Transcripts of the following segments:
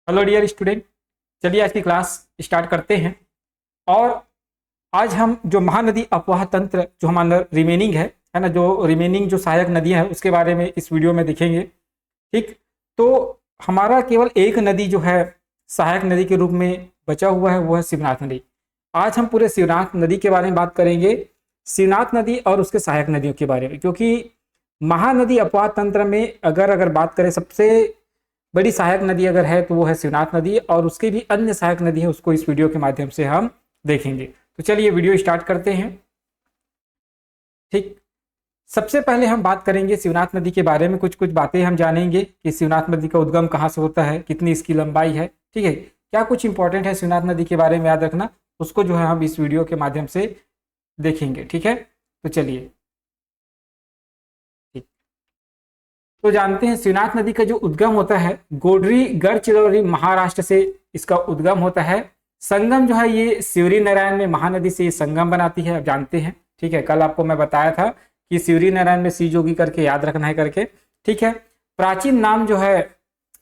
Hello dear student. चलिए आज की क्लास स्टार्ट करते हैं। और आज हम जो महानदी अपवाह तंत्र जो हमारा रिमेनिंग है ना, जो रिमेनिंग जो सहायक नदियां हैं उसके बारे में इस वीडियो में देखेंगे। ठीक, तो हमारा केवल एक नदी जो है सहायक नदी के रूप में बचा हुआ है, वो है शिवनाथ नदी। आज हम पूरे शिवनाथ नदी के बारे में बात करेंगे, शिवनाथ नदी और उसके सहायक नदियों के बारे में, क्योंकि महानदी अपवाह तंत्र में अगर बात करें सबसे बड़ी सहायक नदी अगर है तो वो है शिवनाथ नदी, और उसके भी अन्य सहायक नदी है, उसको इस वीडियो के माध्यम से हम देखेंगे। तो चलिए वीडियो स्टार्ट करते हैं। ठीक, सबसे पहले हम बात करेंगे शिवनाथ नदी के बारे में। कुछ कुछ बातें हम जानेंगे कि शिवनाथ नदी का उद्गम कहाँ से होता है, कितनी इसकी लंबाई है। ठीक है, क्या कुछ इंपॉर्टेंट है शिवनाथ नदी के बारे में याद रखना, उसको जो है हम इस वीडियो के माध्यम से देखेंगे। ठीक है, तो चलिए तो जानते हैं शिवनाथ नदी का जो उद्गम होता है गोड्री गढ़चिरौली महाराष्ट्र से इसका उद्गम होता है। संगम जो है ये शिवरी नारायण में महानदी से ये संगम बनाती है, आप जानते हैं। ठीक है, कल आपको मैं बताया था कि शिवरी नारायण में सी जोगी करके याद रखना है करके। ठीक है, प्राचीन नाम जो है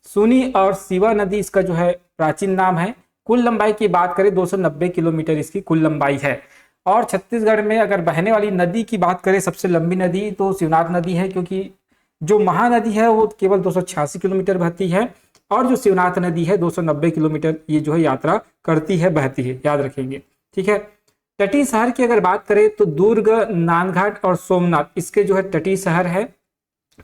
सुनी और शिवा नदी इसका जो है प्राचीन नाम है। कुल लंबाई की बात करें 290 किलोमीटर इसकी कुल लंबाई है। और छत्तीसगढ़ में अगर बहने वाली नदी की बात करें सबसे लंबी नदी तो शिवनाथ नदी है, क्योंकि जो महानदी है वो केवल 286 किलोमीटर बहती है, और जो शिवनाथ नदी है 290 किलोमीटर ये जो है यात्रा करती है, बहती है, याद रखेंगे। ठीक है, तटीय शहर की अगर बात करें तो दुर्ग, नांदघाट और सोमनाथ इसके जो है तटीय शहर है।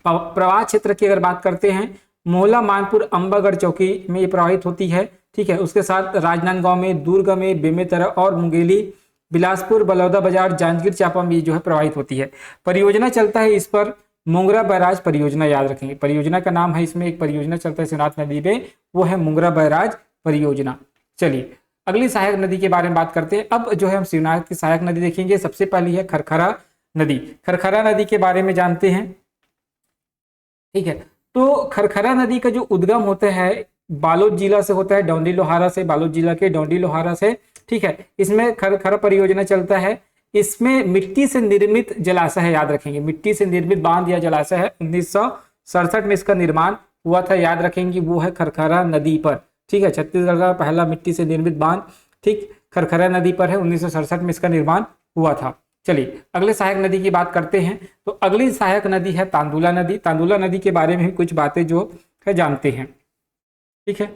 प्रवाह क्षेत्र की अगर बात करते हैं मोहला, मानपुर, अंबागढ़ चौकी में ये प्रवाहित होती है। ठीक है, उसके साथ राजनांदगांव में, दुर्ग में, बेमेतरा और मुंगेली, बिलासपुर, बलौदा बाजार, जांजगीर चांपा में जो है प्रवाहित होती है। परियोजना चलता है इस पर मुंगरा बैराज परियोजना, याद रखेंगे। परियोजना का नाम है, इसमें एक परियोजना चलता है शिवनाथ नदी पे, वो है मुंगरा बैराज परियोजना। चलिए अगली सहायक नदी के बारे में बात करते हैं। अब जो है हम शिवनाथ की सहायक नदी देखेंगे। सबसे पहली है खरखरा नदी। खरखरा नदी के बारे में जानते हैं। ठीक है, तो खरखरा नदी का जो उद्गम होता है बालोद जिला से होता है, डौंडी लोहारा से, बालोद जिला के डौंडी लोहारा से। ठीक है, इसमें खरखरा परियोजना चलता है। इसमें मिट्टी से निर्मित जलाशय है, याद रखेंगे। मिट्टी से निर्मित बांध या जलाशय है, 1967 में इसका निर्माण हुआ था, याद रखेंगे। वो है खरखरा नदी पर। ठीक है, छत्तीसगढ़ का पहला मिट्टी से निर्मित बांध ठीक खरखरा नदी पर है, 1967 में इसका निर्माण हुआ था। चलिए अगले सहायक नदी की बात करते हैं। तो अगली सहायक नदी है तांदुला नदी। तांदुला नदी के बारे में भी कुछ बातें जो है जानते हैं। ठीक है,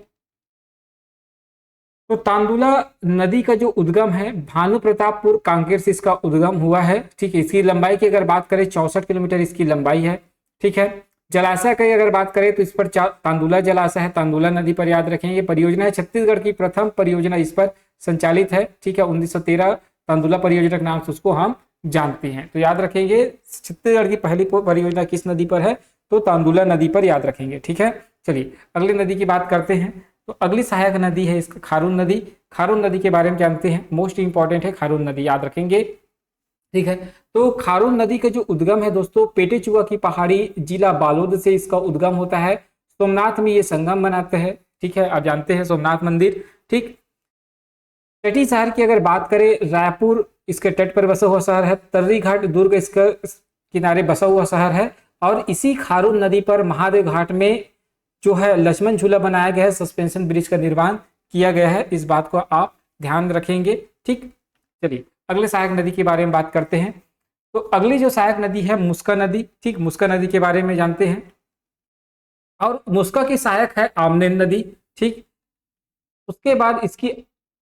तो तांदुला नदी का जो उद्गम है भानु प्रतापपुर कांकेर से इसका उद्गम हुआ है। ठीक है, इसकी लंबाई की अगर बात करें 64 किलोमीटर इसकी लंबाई है। ठीक है, जलाशय की अगर बात करें तो इस पर तांदुला जलाशय है, तांदुला नदी पर, याद रखेंगे। परियोजना है छत्तीसगढ़ की प्रथम परियोजना इस पर संचालित है। ठीक है, 1913 तांदुला परियोजना के नाम से उसको हम जानते हैं, तो याद रखेंगे छत्तीसगढ़ की पहली परियोजना किस नदी पर है, तो तांदुला नदी पर, याद रखेंगे। ठीक है, चलिए अगली नदी की बात करते हैं। तो अगली सहायक नदी है इसका खारून नदी। खारून नदी के बारे में जानते हैं, मोस्ट इंपॉर्टेंट है खारून नदी, याद रखेंगे। ठीक है, तो खारून नदी का जो उद्गम है दोस्तों पेटेचुआ की पहाड़ी, जिला बालोद से इसका उद्गम होता है। सोमनाथ में ये संगम बनाते हैं। ठीक है, आप जानते हैं सोमनाथ मंदिर। ठीक, तटीय शहर की अगर बात करें रायपुर इसके तट पर बसा हुआ शहर है, तर्री घाट दुर्ग इसका किनारे बसा हुआ शहर है, और इसी खारून नदी पर महादेव घाट में जो है लक्ष्मण झूला बनाया गया है, सस्पेंशन ब्रिज का निर्माण किया गया है, इस बात को आप ध्यान रखेंगे। ठीक, चलिए अगले सहायक नदी के बारे में बात करते हैं। तो अगली जो सहायक नदी है मुस्का नदी। ठीक, मुस्का नदी के बारे में जानते हैं, और मुस्का की सहायक है आमनेर नदी। ठीक, उसके बाद इसकी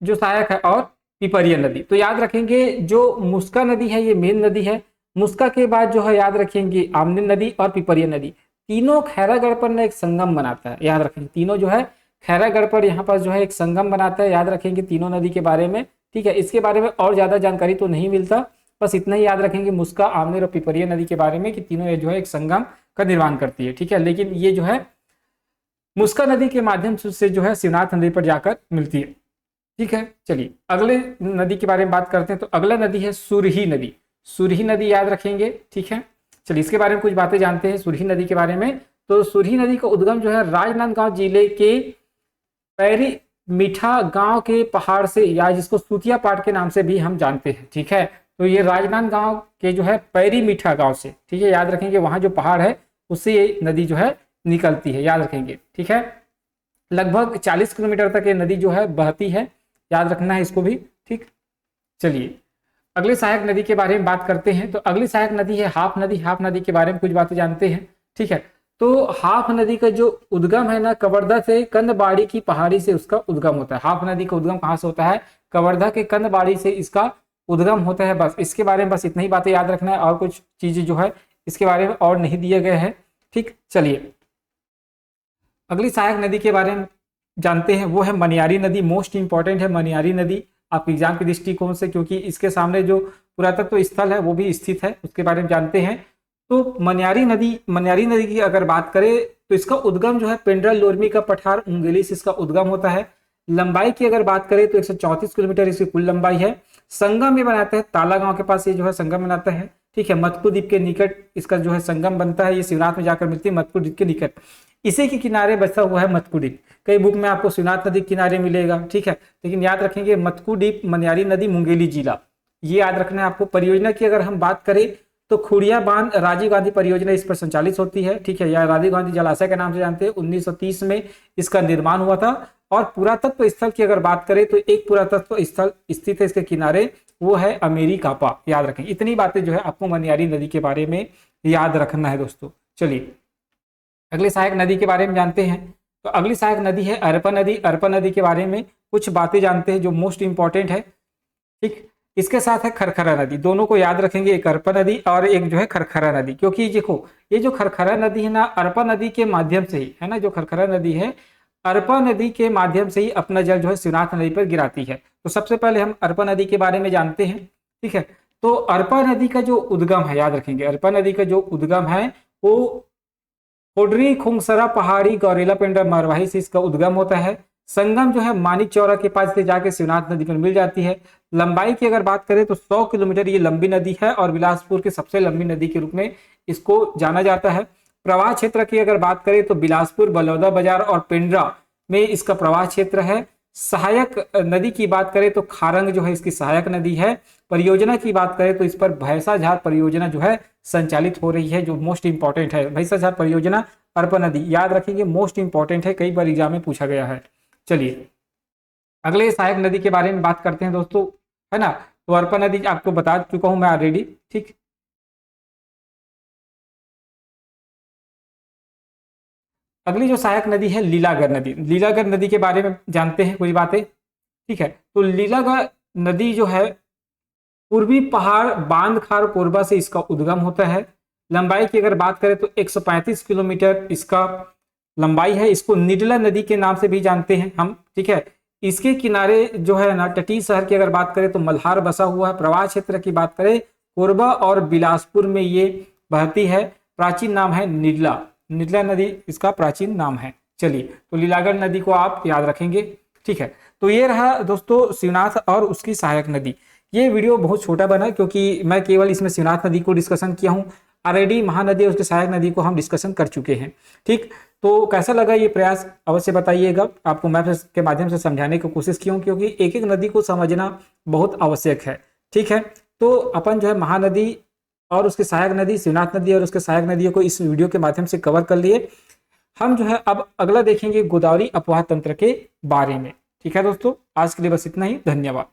जो सहायक है और पिपरिया नदी। तो याद रखेंगे जो मुस्का नदी है ये मेन नदी है। मुस्का के बाद जो है याद रखेंगे आमनेर नदी और पिपरिया नदी, तीनों खैरागढ़ पर ना एक संगम बनाता है, याद रखेंगे। तीनों जो है खैरागढ़ पर यहाँ पर जो है एक संगम बनाता है, याद रखेंगे तीनों नदी के बारे में। ठीक है, इसके बारे में और ज्यादा जानकारी तो नहीं मिलता, बस इतना ही याद रखेंगे मुस्का, आमनेर और पिपरिया नदी के बारे में कि तीनों जो है एक संगम का निर्माण करती है। ठीक है, लेकिन ये जो है मुस्का नदी के माध्यम से जो है शिवनाथ नदी पर जाकर मिलती है। ठीक है, चलिए अगले नदी के बारे में बात करते हैं। तो अगला नदी है सुरही नदी। सुरही नदी याद रखेंगे। ठीक है, चलिए इसके बारे में कुछ बातें जानते हैं सुरही नदी के बारे में। तो सुरही नदी का उद्गम जो है राजनांदगांव जिले के पैरी मीठा गांव के पहाड़ से, या जिसको सुतिया पाट के नाम से भी हम जानते हैं। ठीक है, तो ये राजनांदगांव के जो है पैरी मीठा गांव से, ठीक है, याद रखेंगे वहां जो पहाड़ है उससे ये नदी जो है निकलती है, याद रखेंगे। ठीक है, लगभग 40 किलोमीटर तक ये नदी जो है बहती है, याद रखना है इसको भी। ठीक, चलिए अगली सहायक नदी के बारे में बात करते हैं। तो अगली सहायक नदी है हाप नदी। हाप नदी के बारे में कुछ बातें जानते हैं। ठीक है, तो हाप नदी का जो उद्गम है ना, कवर्धा से कंदबाड़ी की पहाड़ी से उसका उद्गम होता है। हाप नदी का उद्गम कहाँ से होता है? कवर्धा के कंदबाड़ी से इसका उद्गम होता है। बस इसके बारे में बस इतनी ही बातें याद रखना है, और कुछ चीजें जो है इसके बारे में और नहीं दिए गए हैं। ठीक, चलिए अगली सहायक नदी के बारे में जानते हैं, वो है मनियारी नदी। मोस्ट इंपॉर्टेंट है मनियारी नदी आपके एग्जाम के दृष्टिकोण से, क्योंकि इसके सामने जो पुरातत्व स्थल है वो भी स्थित है, उसके बारे में जानते हैं। तो मनियारी नदी की अगर बात करें तो इसका उद्गम जो है पेंड्रा लोरमी का पठार उंगेली से इसका उद्गम होता है। लंबाई की अगर बात करें तो 134 किलोमीटर इसकी कुल लंबाई है। संगम में बनाता है ताला गांव के पास, ये जो है संगम बनाता है। ठीक है, मटकू द्वीप के निकट इसका जो है संगम बनता है। ये शिवनाथ में जाकर मिलती है मटकू द्वीप के निकट। इसी के किनारे बसा हुआ है मटकू द्वीप। कई बुक में आपको शिवनाथ नदी के किनारे मिलेगा। ठीक है, लेकिन याद रखेंगे मटकू द्वीप मनियारी नदी मुंगेली जिला, ये याद रखना है आपको। परियोजना की अगर हम बात करें तो खुड़िया बांध राजीव गांधी परियोजना इस पर संचालित होती है। ठीक है, या राजीव गांधी जलाशय के नाम से जानते हैं। 1930 में इसका निर्माण हुआ था। और पुरातत्व स्थल की अगर बात करें तो एक पुरातत्व स्थल स्थित है इसके किनारे, वो है अमेरी कापा, याद रखें। इतनी बातें जो है आपको मनियारी नदी के बारे में याद रखना है दोस्तों। चलिए अगली सहायक नदी के बारे में जानते हैं। तो अगली सहायक नदी है अरपा नदी। अरपा नदी के बारे में कुछ बातें जानते हैं जो मोस्ट इंपॉर्टेंट है। ठीक, इसके साथ है खरखरा नदी, दोनों को याद रखेंगे, एक अरपा नदी और एक जो है खरखरा नदी। क्योंकि देखो ये जो खरखरा नदी है ना, अरपा नदी के माध्यम से ही है ना, जो खरखरा नदी है अरपा नदी के माध्यम से ही अपना जल जो है शिवनाथ नदी पर गिराती है। तो सबसे पहले हम अरपा नदी के बारे में जानते हैं। ठीक है, तो अरपा नदी का जो उद्गम है, याद रखेंगे, अरपा नदी का जो उद्गम है वो कोडरी खुंगसरा पहाड़ी गौरेला पेंड्रा मरवाही से इसका उद्गम होता है। संगम जो है मानिक चौरा के पास से जाके शिवनाथ नदी पर मिल जाती है। लंबाई की अगर बात करें तो 100 किलोमीटर ये लंबी नदी है और बिलासपुर की सबसे लंबी नदी के रूप में इसको जाना जाता है। प्रवाह क्षेत्र की अगर बात करें तो बिलासपुर, बलौदा बाजार और पेंड्रा में इसका प्रवाह क्षेत्र है। सहायक नदी की बात करें तो खारंग जो है इसकी सहायक नदी है। परियोजना की बात करें तो इस पर भैंसाझार परियोजना जो है संचालित हो रही है, जो मोस्ट इंपॉर्टेंट है। भैंसाझार परियोजना अरपा नदी, याद रखेंगे, मोस्ट इंपॉर्टेंट है, कई बार एग्जाम में पूछा गया है। चलिए अगले सहायक नदी के बारे में बात करते हैं दोस्तों, है ना। तो अरपा नदी आपको बता चुका हूं मैं ऑलरेडी। ठीक, अगली जो सहायक नदी है लीलागर नदी। लीलागर नदी के बारे में जानते हैं कुछ बातें। ठीक है, तो लीलागर नदी जो है पूर्वी पहाड़ बांधखार कोरबा से इसका उद्गम होता है। लंबाई की अगर बात करें तो 135 किलोमीटर इसका लंबाई है। इसको निडला नदी के नाम से भी जानते हैं हम। ठीक है, इसके किनारे जो है ना, तटीय शहर की अगर बात करें तो मल्हार बसा हुआ है। प्रवाह क्षेत्र की बात करें कोरबा और बिलासपुर में ये बहती है। प्राचीन नाम है निडला, निडला नदी इसका प्राचीन नाम है। चलिए, तो लीलागर नदी को आप याद रखेंगे। ठीक है, तो ये रहा दोस्तों शिवनाथ और उसकी सहायक नदी। ये वीडियो बहुत छोटा बना क्योंकि मैं केवल इसमें शिवनाथ नदी को डिस्कशन किया हूँ। ऑलरेडी महानदी और उसके सहायक नदी को हम डिस्कशन कर चुके हैं। ठीक, तो कैसा लगा ये प्रयास अवश्य बताइएगा। आपको मैं के माध्यम से समझाने की कोशिश की हूँ, क्योंकि एक एक नदी को समझना बहुत आवश्यक है। ठीक है, तो अपन जो है महानदी और उसके सहायक नदी, शिवनाथ नदी और उसके सहायक नदियों को इस वीडियो के माध्यम से कवर कर लिए। हम जो है अब अगला देखेंगे गोदावरी अपवाह तंत्र के बारे में। ठीक है दोस्तों, आज के लिए बस इतना ही। धन्यवाद।